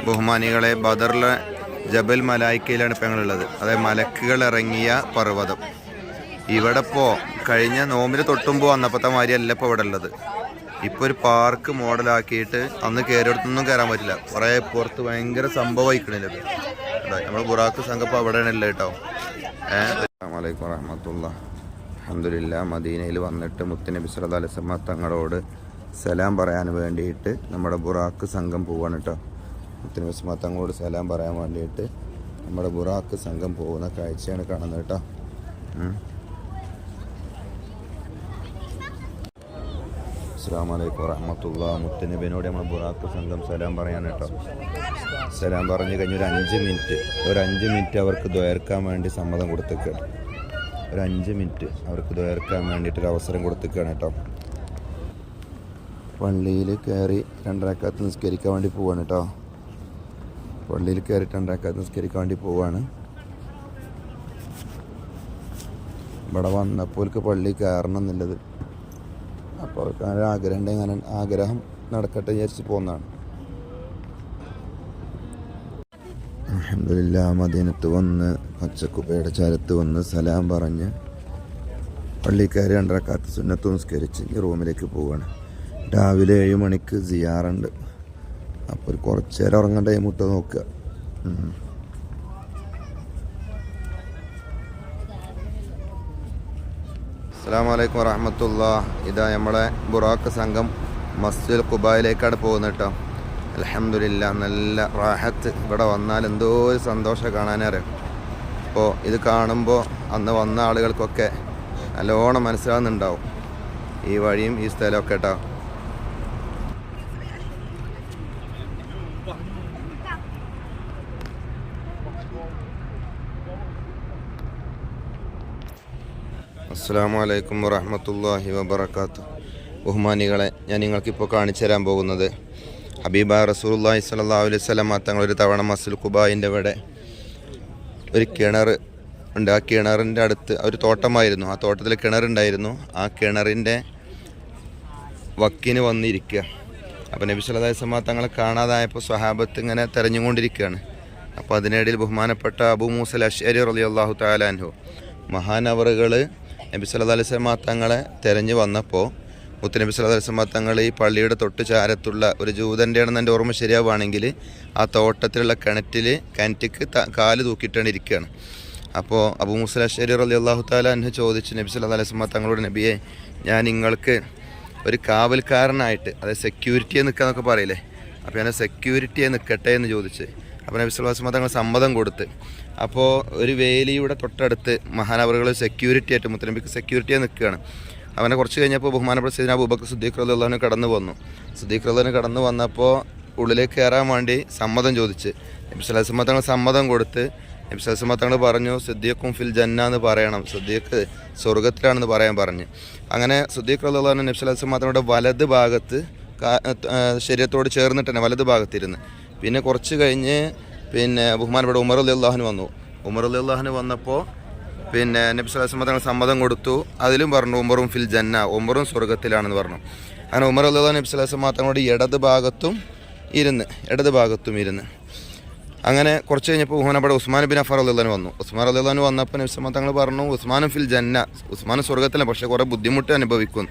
ബഹുമാനികളെ ബദറിലെ ജബൽ മലായിക്കയിലാണ് ഇപ്പം ഞങ്ങളുള്ളത്. അതായത് മലക്കുകൾ ഇറങ്ങിയ പർവ്വതം. ഇവിടെ ഇപ്പോൾ കഴിഞ്ഞ നോമ്പിന് തൊട്ടുമ്പോൾ വന്നപ്പോഴത്തെ മാതിരിയല്ല ഇപ്പോൾ ഇവിടെ ഉള്ളത്. ഇപ്പോൾ ഒരു പാർക്ക് മോഡലാക്കിയിട്ട് അന്ന് കയറിയിടത്തൊന്നും കയറാൻ പറ്റില്ല. കുറേ പുറത്ത് ഭയങ്കര സംഭവമായിക്കണില്ലത്. നമ്മൾ ബുറാക്ക് സംഘം ഇപ്പോൾ അവിടെയാണ് ഉള്ളത് കേട്ടോ. അസ്സലാമു അലൈക്കും വറഹ്മത്തുള്ളാഹി. അൽഹംദുലില്ലാ മദീനയിൽ വന്നിട്ട് മുത്തുനബി സ്വല്ലല്ലാഹു അലൈഹി വസല്ലം തങ്ങളോട് സലാം പറയാൻ വേണ്ടിയിട്ട് നമ്മുടെ ബുറാക്ക് സംഘം പോവാണ് കേട്ടോ. മുത്തുനബി സ്വല്ലല്ലാഹു തങ്ങളോട് സലാം പറയാൻ വേണ്ടിയിട്ട് നമ്മുടെ ബുറാക്ക് സംഘം പോകുന്ന കാഴ്ചയാണ് കാണുന്നത് കേട്ടോ. അസ്സലാമു അലൈക്കും വറഹ്മത്തുള്ളാഹി. മുത്തുനബിനോട് നമ്മൾ ബുറാക്ക് സംഘം സലാം പറയാൻ കേട്ടോ. സലാം പറഞ്ഞു കഴിഞ്ഞ് ഒരു 5 മിനിറ്റ് അവർക്ക് ദ്വയർക്കാൻ വേണ്ടി സമ്മതം കൊടുത്തേക്കാണ്. ഒരു 5 മിനിറ്റ് അവർക്ക് ദ്വയർക്കാൻ വേണ്ടിയിട്ടൊരു അവസരം കൊടുത്തേക്കാണ് കേട്ടോ. പള്ളിയിൽ കയറി 2 റക്അത്ത് നിസ്കരിക്കാൻ വേണ്ടി പോവാണ് കേട്ടോ. പള്ളിയിൽ കയറി 2 റക്അത്ത് നിസ്കരിക്കാൻ വേണ്ടി പോവാണ്. ഇവിടെ വന്നപ്പോൾ പള്ളി കയറണം എന്നുള്ളത്. അപ്പോൾ അവർക്ക് അങ്ങനെ ആഗ്രഹം ഉണ്ടെങ്കിൽ അങ്ങനെ ആഗ്രഹം നടക്കട്ടെ വിചാരിച്ച് പോകുന്നതാണ്. അൽഹംദുലില്ലാ മദീനത്ത് വന്ന് പച്ചക്കുപ്പയുടെ ചാരത്ത് വന്ന് സലാം പറഞ്ഞ് പള്ളിക്കാർ 2 റക്അത്ത് സുന്നത്ത് നിസ്കരിച്ച് റൂമിലേക്ക് പോവുകയാണ്. രാവിലെ 7 മണിക്ക് സിയാറുണ്ട്. അപ്പോൾ ഒരു കുറച്ച് നേരം ഉറങ്ങേണ്ട ടൈം ഇട്ട് നോക്കുക. അസ്സലാമു അലൈക്കും വറഹ്മത്തുള്ളാഹി. ഇതാ നമ്മളെ ബുറാക്ക് സംഘം മസ്ജിദുൽ ഖുബായിലേക്കാണ് പോകുന്നത് കേട്ടോ. അൽഹംദുലില്ലാ നല്ല റാഹത്ത്. ഇവിടെ വന്നാൽ എന്തോ ഒരു സന്തോഷം കാണാനറിയാം. അപ്പോൾ ഇത് കാണുമ്പോൾ അന്ന് വന്ന ആളുകൾക്കൊക്കെ നല്ലോണം മനസ്സിലാകുന്നുണ്ടാവും ഈ വഴിയും ഈ സ്ഥലമൊക്കെ കേട്ടോ. അസ്സലാമു അലൈക്കും വറഹ്മത്തുള്ളാഹി വബറകാതുഹു. ബഹുമാനികളെ, ഞാൻ നിങ്ങൾക്കിപ്പോൾ കാണിച്ചു തരാൻ പോകുന്നത് ഹബീബായ റസൂലുള്ളാഹി സ്വല്ലല്ലാഹു അലൈഹി വസല്ലം തങ്ങൾ ഒരു തവണ മസ്ജിദുൽ ഖുബായിൻ്റെ ഇവിടെ ഒരു കിണർ ഉണ്ട്. ആ കിണറിൻ്റെ അടുത്ത് ഒരു തോട്ടമായിരുന്നു. ആ തോട്ടത്തിൽ കിണറുണ്ടായിരുന്നു. ആ കിണറിൻ്റെ വക്കിന് വന്നിരിക്കുക. അപ്പോൾ നബി സല്ലല്ലാഹു അലൈഹി വസല്ലം തങ്ങളെ കാണാതായപ്പോൾ സ്വഹാബത്ത് ഇങ്ങനെ തെരഞ്ഞുകൊണ്ടിരിക്കുകയാണ്. അപ്പോൾ അതിനിടയിൽ ബഹുമാനപ്പെട്ട അബൂ മൂസൽ അശ്അരി റളിയല്ലാഹു തആല അൻഹു മഹാനവറുകൾ നബി സല്ലല്ലാഹു അലൈഹി വസല്ലം തങ്ങളെ തെരഞ്ഞു വന്നപ്പോൾ മുത്തുനബി സല്ലല്ലാഹു അലൈഹി വസല്ലം തങ്ങൾ ഈ പള്ളിയുടെ തൊട്ട് ചാരത്തുള്ള ഒരു ജൂതൻ്റെ ആണെന്ന് എൻ്റെ ഓർമ്മ ശരിയാവുകയാണെങ്കിൽ ആ തോട്ടത്തിലുള്ള കിണറ്റിക്ക് കാല് തൂക്കിയിട്ടാണ് ഇരിക്കുകയാണ്. അപ്പോൾ അബൂ മൂസൽ അശ്അരി റളിയല്ലാഹു തആല അൻഹു ചോദിച്ചു നബി സല്ലല്ലാഹു അലൈഹി വസല്ലം തങ്ങളോട്, നബിയെ, ഞാൻ നിങ്ങൾക്ക് ഒരു കാവൽക്കാരനായിട്ട്, അതായത് സെക്യൂരിറ്റിയെ നിൽക്കാന്നൊക്കെ പറയില്ലേ, അപ്പോൾ ഞാൻ സെക്യൂരിറ്റിയെ നിൽക്കട്ടെ എന്ന് ചോദിച്ച്. അപ്പോൾ നബി സല്ലല്ലാഹു അലൈഹി വസല്ലം തങ്ങൾ സമ്മതം കൊടുത്ത്. അപ്പോൾ ഒരു വേലിയുടെ തൊട്ടടുത്ത് മഹാനവറുകൾ സെക്യൂരിറ്റി ആയിട്ട് മുത്തുനബിക്ക് സെക്യൂരിറ്റിയെ നിൽക്കുകയാണ്. അവനെ കുറച്ച് കഴിഞ്ഞപ്പോൾ ബഹുമാനപ്പെട്ട സയ്യിദുനാ അബൂബക്കർ സിദ്ദീഖ് റളിയല്ലാഹു അൻഹു കടന്നു വന്നു. സിദ്ദീഖ് റളിയല്ലാഹു അൻഹു കടന്നു വന്നപ്പോൾ ഉള്ളിലേക്ക് കയറാൻ വേണ്ടി സമ്മതം ചോദിച്ച്. നബി സല്ലല്ലാഹു അലൈഹി വസല്ലം തങ്ങൾ സമ്മതം കൊടുത്ത്. നബി സല്ലല്ലാഹു അലൈഹി വസല്ലം തങ്ങൾ പറഞ്ഞു, സിദ്ദീഖും ഫിൽ ജന്ന എന്ന് പറയണം, സിദ്ദീഖ് സ്വർഗത്തിലാണെന്ന് പറയാൻ പറഞ്ഞ്. അങ്ങനെ സിദ്ദീഖ് റളിയല്ലാഹു അൻഹു നബി സല്ലല്ലാഹു അലൈഹി വസല്ലം തങ്ങളുടെ വലത് ഭാഗത്ത് ശരീരത്തോട് ചേർന്നിട്ട് തന്നെ വലത് ഭാഗത്തിരുന്ന്. പിന്നെ കുറച്ച് കഴിഞ്ഞ് ബഹുമാനപ്പെട്ട ഉമർ റളിയല്ലാഹു അൻഹു വന്നു. ഉമർ റളിയല്ലാഹു അൻഹു വന്നപ്പോൾ നബി സല്ലല്ലാഹു അലൈഹി വസല്ലം തങ്ങൾ സമ്മതം കൊടുത്തു. അതിലും പറഞ്ഞു ഉമറും ഫിൽ ജന്ന, ഉമറും സ്വർഗത്തിലാണെന്ന് പറഞ്ഞു. അങ്ങനെ ഉമർ റളിയല്ലാഹു അൻഹു നബി സല്ലല്ലാഹു അലൈഹി വസല്ലം തങ്ങളുടെ ഇടത് ഭാഗത്തും ഇരുന്ന്. അങ്ങനെ കുറച്ച് കഴിഞ്ഞപ്പോൾ ബഹുമാനപ്പെട്ട ഉസ്മാൻ ബിൻ അഫ്ഫാൻ റളിയല്ലാഹു അൻഹു വന്നു. ഉസ്മാൻ റളിയല്ലാഹു അൻഹു വന്നപ്പോൾ നബി സല്ലല്ലാഹു അലൈഹി വസല്ലം തങ്ങൾ പറഞ്ഞു, ഉസ്മാനും ഫിൽ ജന്ന, ഉസ്മാൻ സ്വർഗത്തിലാണ്, പക്ഷേ കുറേ ബുദ്ധിമുട്ട് അനുഭവിക്കും.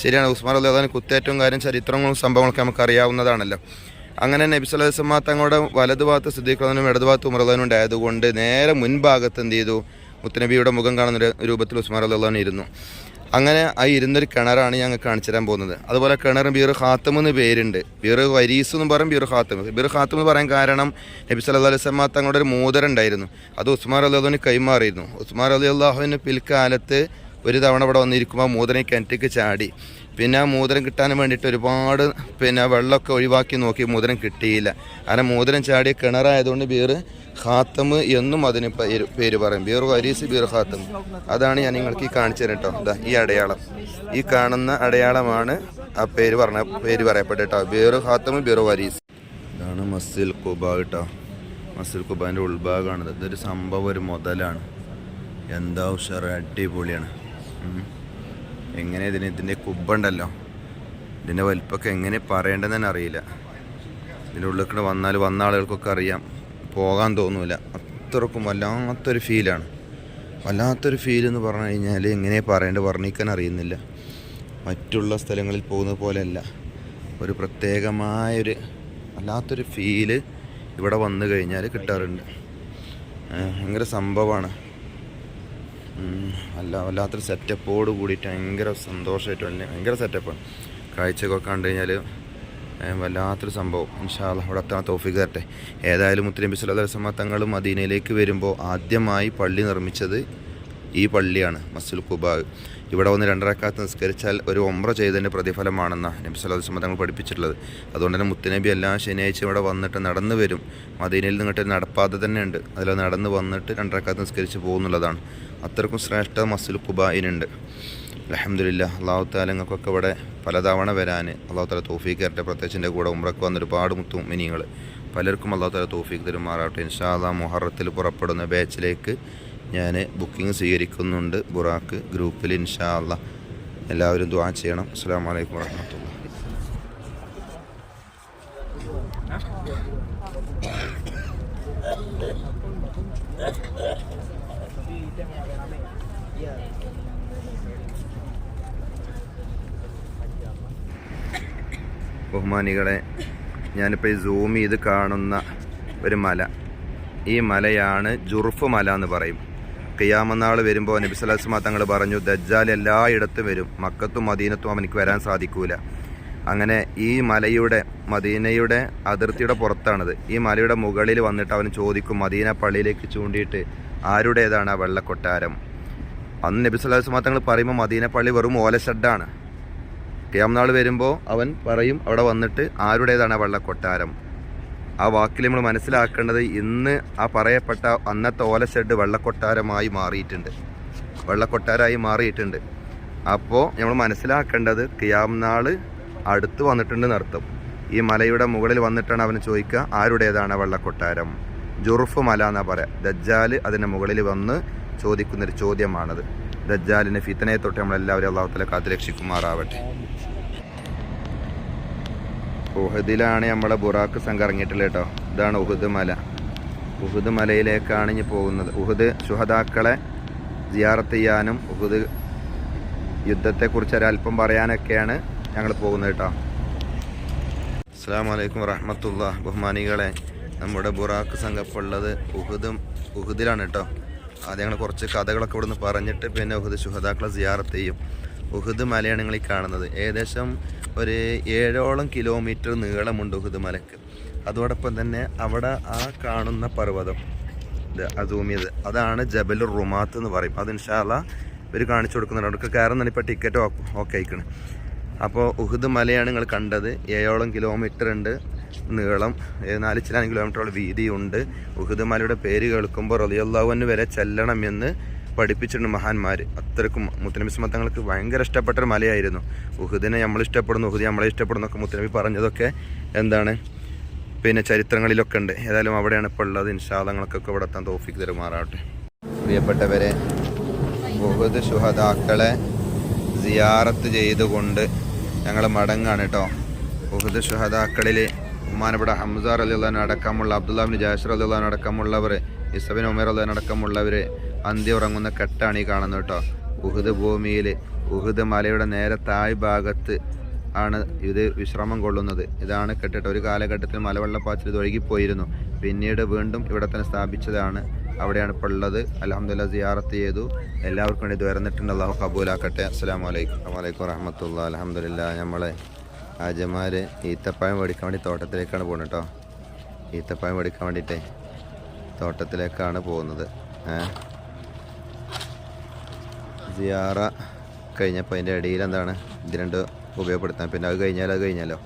ശരിയാണ്, ഉസ്മാൻ റളിയല്ലാഹു അൻഹു കുത്തേറ്റവും കാര്യം ചരിത്രങ്ങളും സംഭവങ്ങളൊക്കെ നമുക്ക് അറിയാവുന്നതാണല്ലോ. അങ്ങനെ നബി സല്ലല്ലാഹു അലൈഹി വസല്ലം തങ്ങളുടെ വലതു ഭാഗത്ത് സിദ്ദീഖ് റളിയല്ലാഹു അൻഹു, ഇടതു ഭാഗത്ത് ഉമർ റളിയല്ലാഹു അൻഹു ഉണ്ടായതുകൊണ്ട് നേരെ മുൻഭാഗത്ത് എന്ത് ചെയ്തു, മുത്തുനബിയുടെ മുഖം കാണുന്ന രൂപത്തിൽ ഉസ്മാൻ റളിയല്ലാഹു അൻഹു ഇരുന്നു. അങ്ങനെ ആ ഇരുന്നൊരു കിണറാണ് ഞങ്ങൾ കാണിച്ചു തരാൻ പോകുന്നത്. അതുപോലെ കിണർ ബീർ ഖാത്തം എന്ന് പേരുണ്ട്. ബീർ വരീസ് എന്നും പറയും, ബീർ ഖാത്തം എന്ന് പറയാൻ കാരണം നബി സല്ലല്ലാഹു അലൈഹി വസല്ലം തങ്ങളുടെ ഒരു മോതിരം ഉണ്ടായിരുന്നു. അത് ഉസ്മാൻ റളിയല്ലാഹു അൻഹു കൈമാറിയിരുന്നു. ഉസ്മാൻ റളിയല്ലാഹു അൻഹു പിൽക്കാലത്ത് ഒരു തവണ ഇവിടെ വന്നിരിക്കുമ്പോൾ മോതിരം കിണറ്റിക്ക് ചാടി. പിന്നെ ആ മോതിരം കിട്ടാൻ വേണ്ടിയിട്ട് ഒരുപാട് വെള്ളമൊക്കെ ഒഴിവാക്കി നോക്കി, മോതിരം കിട്ടിയില്ല. അങ്ങനെ മോതിരം ചാടിയ കിണറായതുകൊണ്ട് ബീർ ഖാത്തം എന്നും അതിന് പേര് പറയും. Beer worries, beer ഖാത്തം. അതാണ് ഞാൻ നിങ്ങൾക്ക് ഈ കാണിച്ചു തരാം കേട്ടോ. ഇതാ ഈ അടയാളം, ഈ കാണുന്ന അടയാളമാണ് ആ പേര് പറയപ്പെട്ട കേട്ടോ. Beer ഖാത്തം, beer worries. ഇതാണ് മസ്ജിദുൽ ഖുബാ കേട്ടോ. മസ്ജിദുൽ ഖുബാൻ്റെ ഉൾഭാഗമാണിത്. ഇതൊരു സംഭവം, ഒരു മുതലാണ്. എന്താ ഉഷാറ്, അടിപൊളിയാണ്. എങ്ങനെ ഇതിൻ്റെ കുബ്ബുണ്ടല്ലോ, ഇതിൻ്റെ വലിപ്പമൊക്കെ എങ്ങനെ പറയേണ്ടതെന്ന് തന്നെ അറിയില്ല. ഇതിൻ്റെ ഉള്ളിൽ വന്ന ആളുകൾക്കൊക്കെ അറിയാം, പോകാൻ തോന്നില്ല. അത്രക്കും വല്ലാത്തൊരു ഫീലാണ്. വല്ലാത്തൊരു ഫീൽ എന്ന് പറഞ്ഞു കഴിഞ്ഞാൽ എങ്ങനെ വർണ്ണിക്കാൻ അറിയുന്നില്ല. മറ്റുള്ള സ്ഥലങ്ങളിൽ പോകുന്നത് പോലെയല്ല, ഒരു പ്രത്യേകമായൊരു വല്ലാത്തൊരു ഫീല് ഇവിടെ വന്നു കഴിഞ്ഞാൽ കിട്ടാറുണ്ട്. ഭയങ്കര സംഭവമാണ്. വല്ലാത്തൊരു സെറ്റപ്പോട് കൂടിയിട്ട് ഭയങ്കര സന്തോഷമായിട്ട് ഭയങ്കര സെറ്റപ്പാണ്. കാഴ്ചയൊക്കെ കണ്ടു കഴിഞ്ഞാൽ വല്ലാത്തൊരു സംഭവം. ഇൻഷാ അല്ലാഹ് ഇവിടെ എത്താൻ തൗഫീഖ് തരട്ടെ. ഏതായാലും മുത്തുനബി സല്ലല്ലാഹു അലൈഹി വസല്ലം തങ്ങൾ മദീനയിലേക്ക് വരുമ്പോൾ ആദ്യമായി പള്ളി നിർമ്മിച്ചത് ഈ പള്ളിയാണ്, മസ്ജിദുൽ ഖുബാ. ഇവിടെ വന്ന് 2 റക്അത്ത് നിസ്കരിച്ചാൽ ഒരു ഉംറ ചെയ്തതിൻ്റെ പ്രതിഫലമാണെന്നാണ് നബി സല്ലല്ലാഹു അലൈഹി വസല്ലം തങ്ങൾ പഠിപ്പിച്ചിട്ടുള്ളത്. അതുകൊണ്ട് തന്നെ മുത്തുനബി എല്ലാ ശനിയാഴ്ച ഇവിടെ വന്നിട്ട് നടന്നു വരും. മദീനയിൽ നിന്നിട്ട് നടപ്പാത തന്നെ ഉണ്ട്, അതിൽ നടന്ന് വന്നിട്ട് 2 റക്അത്ത് നിസ്കരിച്ച് പോകുന്നുള്ളതാണ്. അത്രക്കും ശ്രേഷ്ഠ മസ്ജിദുൽ ഖുബായിനുണ്ട്. അൽഹംദുലില്ലാഹ്. അല്ലാഹു തആല ഞങ്ങൾക്കൊക്കെ ഇവിടെ പലതവണ വരാൻ അല്ലാഹു തആല തൗഫീഖ് തരട്ടെ. പ്രത്യേകിച്ച് എൻ്റെ കൂടെ ഉംറക്ക് വന്ന ഒരുപാട് മുഅ്മിനീങ്ങൾ പലർക്കും അല്ലാഹു തആല തൗഫീഖ് തരുമാറാവട്ടെ. ഇൻഷാ അല്ലാഹ് മുഹറത്തിൽ പുറപ്പെടുന്ന ബാച്ചിലേക്ക് ഞാൻ ബുക്കിംഗ് സ്വീകരിക്കുന്നുണ്ട് ബുറാക്ക് ഗ്രൂപ്പിൽ. ഇൻഷാ അല്ലാഹ് എല്ലാവരും ദുആ ചെയ്യണം. അസ്സലാമു അലൈക്കും വറഹ്മത്തുള്ളാഹി. ബഹുമാനികളെ, ഞാനിപ്പോൾ ഈ സൂം ചെയ്ത് കാണുന്ന ഒരു മല, ഈ മലയാണ് ജുർഫ് മല എന്ന് പറയും. ഖിയാമത്ത് നാൾ വരുമ്പോൾ നബി സല്ലല്ലാഹു അലൈഹി വസല്ലം തങ്ങൾ പറഞ്ഞു, ദജ്ജാൽ എല്ലായിടത്തും വരും, മക്കത്തും മദീനത്തും അവനിക്ക് വരാൻ സാധിക്കൂല. അങ്ങനെ ഈ മലയുടെ മദീനയുടെ അതിർത്തിയുടെ പുറത്താണിത്. ഈ മലയുടെ മുകളിൽ വന്നിട്ട് അവൻ ചോദിക്കും, മദീന പള്ളിയിലേക്ക് ചൂണ്ടിയിട്ട്, ആരുടേതാണ് ആ വെള്ളക്കൊട്ടാരം? അന്ന് നബി സല്ലല്ലാഹു അലൈഹി വസല്ലം തങ്ങൾ പറയുമ്പോൾ മദീന പള്ളി വെറും ഓലഷെഡാണ്. ഖിയാമത്ത് നാൾ വരുമ്പോൾ അവൻ പറയും അവിടെ വന്നിട്ട്, ആരുടേതാണ് ആ വെള്ളക്കൊട്ടാരം? ആ വാക്കിൽ നമ്മൾ മനസ്സിലാക്കേണ്ടത്, ഇന്ന് ആ പറയപ്പെട്ട അന്നത്തെ ഓലഷെഡ് വെള്ളക്കൊട്ടാരമായി മാറിയിട്ടുണ്ട്. അപ്പോൾ നമ്മൾ മനസ്സിലാക്കേണ്ടത് ഖിയാമത്ത് നാൾ അടുത്ത് വന്നിട്ടുണ്ടെന്ന് അർത്ഥം. ഈ മലയുടെ മുകളിൽ വന്നിട്ടാണ് അവന് ചോദിക്കുക, ആരുടേതാണ് വെള്ളക്കൊട്ടാരം? ജുർഫ് മല എന്നാ പറയാം. ദജ്ജാൽ അതിൻ്റെ മുകളിൽ വന്ന് ചോദിക്കുന്നൊരു ചോദ്യമാണത്. ദജ്ജാലിൻ്റെ ഫിത്നയെ തൊട്ട് നമ്മളെല്ലാവരും അല്ലാഹു തആല കാത്ത് രക്ഷിക്കുമാറാവട്ടെ. ഉഹദിലാണ് നമ്മളെ ബുറാക്ക് സംഘം ഇറങ്ങിയിട്ടുള്ളത് കേട്ടോ. ഇതാണ് ഉഹദ് മല. ഉഹദ് മലയിലേക്കാണ് ഇനി പോകുന്നത്. ഉഹദ് ശുഹദാക്കളെ സിയാറത്ത് ചെയ്യാനും ഉഹദ് യുദ്ധത്തെക്കുറിച്ച് ഒരല്പം പറയാനൊക്കെയാണ് ഞങ്ങൾ പോകുന്നത് കേട്ടോ. അസ്സലാമു അലൈക്കും വറഹ്മത്തുള്ളാഹി. ബഹുമാനികളെ, നമ്മുടെ ബുറാക്ക് സംഘം ഇപ്പോൾ ഉള്ളത് ഉഹദിലാണ് കേട്ടോ. ആദ്യം ഞങ്ങൾ കുറച്ച് കഥകളൊക്കെ ഇവിടുന്ന് പറഞ്ഞിട്ട് പിന്നെ ഉഹദ് ശുഹദാക്കളെ സിയാറത്ത് ചെയ്യും. ഉഹദ് മലയാണ് നിങ്ങൾ ഈ കാണുന്നത്. ഏകദേശം ഒരു 7ഓളം കിലോമീറ്റർ നീളമുണ്ട് ഉഹദ് മലക്ക്. അതോടൊപ്പം തന്നെ അവിടെ ആ കാണുന്ന പർവ്വതം അസൂമിയത്, അതാണ് ജബലുർ റുമാത്ത് എന്ന് പറയും. അത് ഇൻഷാ അല്ലാഹ് ഇവർ കാണിച്ചു കൊടുക്കുന്നുണ്ട്. അവർക്ക് കയറുന്നതാണ്. ഇപ്പോൾ ടിക്കറ്റ് ഓക്കെ ആയിക്കണം. അപ്പോൾ ഉഹദ് മലയാണ് നിങ്ങൾ കണ്ടത്. 7ഓളം കിലോമീറ്റർ ഉണ്ട് നീളം, 4 കിലോമീറ്ററോളം വീതിയുണ്ട്. ഉഹദ് മലയുടെ പേര് കേൾക്കുമ്പോൾ റളിയല്ലാഹു അൻഹു വരെ ചെല്ലണമെന്ന് പഠിപ്പിച്ചിട്ടുണ്ട് മഹാന്മാർ. അത്രക്കും മുത്തുനബി സ്വല്ലല്ലാഹു തങ്ങൾക്ക് ഭയങ്കര ഇഷ്ടപ്പെട്ടൊരു മലയായിരുന്നു. ഉഹദിനെ നമ്മൾ ഇഷ്ടപ്പെടുന്നു, ഉഹദ് നമ്മളെ ഇഷ്ടപ്പെടുന്നൊക്കെ മുത്തുനബി പറഞ്ഞതൊക്കെ എന്താണ് പിന്നെ ചരിത്രങ്ങളിലൊക്കെ ഉണ്ട്. ഏതായാലും അവിടെയാണ് ഇപ്പോൾ ഉള്ളത്. ഇൻഷാ അല്ലാഹ് ഞങ്ങൾക്കൊക്കെ ഇവിടെ എത്താൻ തൗഫീഖ് തരുമാറാവട്ടെ. പ്രിയപ്പെട്ടവരെ, ഉഹദ് ശുഹദാക്കളെ സിയാറത്ത് ചെയ്തുകൊണ്ട് ഞങ്ങൾ മടങ്ങാണ് കേട്ടോ. ഉഹദ് ശുഹദാക്കളിൽ ബഹുമാനപ്പെട്ട ഹംസ റളിയല്ലാഹു അൻഹു അടക്കമുള്ള, അബ്ദുല്ലാഹ് ഇബ്നു ജാശർ റളിയല്ലാഹു അൻഹു അടക്കമുള്ളവർ, ഇസ്ഹ ബിൻ ഉമൈർ റളിയല്ലാഹു അൻഹു അടക്കമുള്ളവർ അന്ത്യം ഉറങ്ങുന്ന കെട്ടാണ് ഈ കാണുന്നത് കേട്ടോ. ഉഹദ് ഭൂമിയിൽ ഉഹദ് മലയുടെ നേരെ താഴ് ഭാഗത്ത് ആണ് ഇത് വിശ്രമം കൊള്ളുന്നത്. ഇതാണ് കെട്ടിട്ട്. ഒരു കാലഘട്ടത്തിൽ മലവെള്ളപ്പാച്ചിൽ ഇത് ഒഴുകിപ്പോയിരുന്നു. പിന്നീട് വീണ്ടും ഇവിടെ തന്നെ സ്ഥാപിച്ചതാണ്. അവിടെയാണ് ഇപ്പോൾ ഉള്ളത്. അൽഹംദുലില്ലാഹ് സിയാറത്ത് ചെയ്തു. എല്ലാവർക്കും വേണ്ടി തുറന്നിട്ടുണ്ട്. അല്ലാഹു കബൂലാക്കട്ടെ. അസ്സലാമു അലൈക്കും വറഹ്മത്തുള്ളാഹി. അൽഹംദുലില്ലാഹ് നമ്മളെ ഹാജിമാർ ഈത്തപ്പഴം മേടിക്കാൻ വേണ്ടി തോട്ടത്തിലേക്കാണ് പോകുന്നത് കേട്ടോ. ഈത്തപ്പഴം മേടിക്കാൻ വേണ്ടിയിട്ടേ തോട്ടത്തിലേക്കാണ് പോകുന്നത്. സിയാറ കഴിഞ്ഞപ്പോൾ അതിൻ്റെ ഇടയിൽ എന്താണ് ഇത് 2 ഉപയോഗപ്പെടുത്താൻ, പിന്നെ അത് കഴിഞ്ഞാലോ